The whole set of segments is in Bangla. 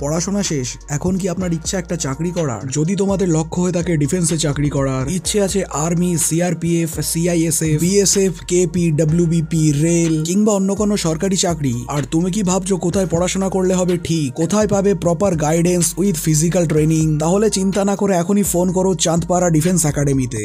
পড়াশোনা শেষ, এখন কি আপনার ইচ্ছা একটা চাকরি করার? যদি তোমাদের লক্ষ্য হয়ে থাকে ডিফেন্সে চাকরি করার, ইচ্ছে আছে army, CRPF, CISF, BSF, KP, WBP, rail কিংবা অন্য কোনো সরকারি চাকরি, আর তুমি কি ভাবছো কোথায় পড়াশোনা করলে হবে ঠিক, কোথায় পাবে proper guidance with physical training, তাহলে চিন্তা না করে এখনই ফোন করো চাঁদপাড়া ডিফেন্স একাডেমিতে।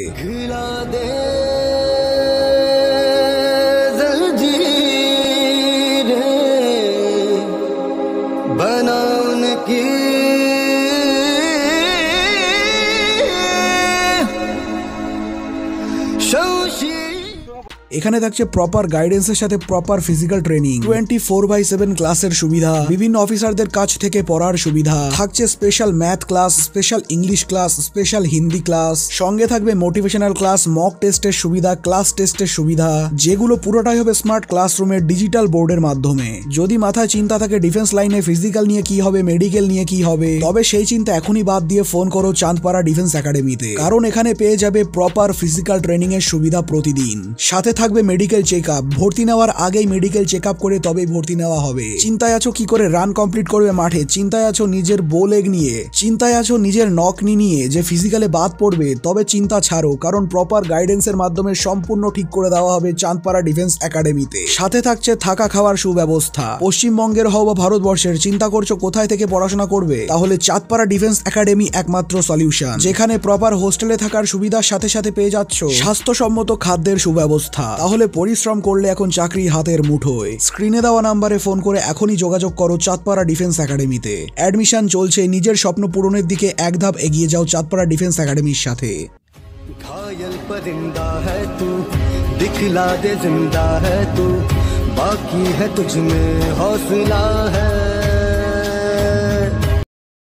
এখানে থাকছে প্রপার গাইডেন্সের সাথে প্রপার ফিজিক্যাল ট্রেনিং, 24/7 ক্লাসের সুবিধা, বিভিন্ন অফিসারদের কাছ থেকে পড়ার সুবিধা, থাকছে special math class, special English class, special Hindi class, সঙ্গে থাকবে মোটিভেশনাল ক্লাস, মক টেস্টের সুবিধা, ক্লাস টেস্টের সুবিধা, যেগুলো পুরোটাই হবে স্মার্ট ক্লাসরুমের ডিজিটাল বোর্ডের মাধ্যমে। যদি মাথায় চিন্তা থাকে ডিফেন্স লাইনে ফিজিক্যাল নিয়ে কি হবে, মেডিকেল নিয়ে কি হবে, তবে সেই চিন্তা এখনই বাদ দিয়ে ফোন করো চাঁদপাড়া ডিফেন্স একাডেমিতে, কারণ এখানে পেয়ে যাবে প্রপার ফিজিক্যাল ট্রেনিং এর সুবিধা প্রতিদিন, সাথে থাকবে মেডিকেল চেকআপ। ভর্তি নেওয়ার আগেই মেডিকেল চেকআপ করে তবেই ভর্তি নেওয়া হবে। চিন্তায় আছো কি করে রান কমপ্লিট করবে মাঠে, চিন্তায় আছো নিজের বোলেগ নিয়ে, চিন্তায় আছো নিজের নকনি নিয়ে যে ফিজিক্যালে বাদ পড়বে, তবে চিন্তা ছাড়ো, কারণ প্রপার গাইডেন্সের মাধ্যমে সম্পূর্ণ ঠিক করে দেওয়া হবে চাঁদপাড়া ডিফেন্স একাডেমিতে। সাথে থাকছে থাকা খাওয়ার সুব্যবস্থা। পশ্চিমবঙ্গের হও বা ভারতবর্ষের, চিন্তা করছো কোথায় থেকে পড়াশোনা করবে, তাহলে চাঁদপাড়া ডিফেন্স একাডেমি একমাত্র সলিউশন, যেখানে প্রপার হোস্টেলে থাকার সুবিধার সাথে সাথে পেয়ে যাচ্ছ স্বাস্থ্যসম্মত খাদ্যের সুব্যবস্থা। তাহলে পরিশ্রম করলে এখন চাকরি হাতের মুঠোয়। স্ক্রিনে দেওয়া নাম্বারে ফোন করে এখনই যোগাযোগ করো চাঁদপাড়া ডিফেন্স একাডেমিতে। অ্যাডমিশন চলছে, নিজের স্বপ্ন পূরণের দিকে এক ধাপ এগিয়ে যাও চাঁদপাড়া ডিফেন্স একাডেমির সাথে। घायल परिंदा है तू, दिखला दे जिंदा है तू, बाकी है तुझ में हौसला है।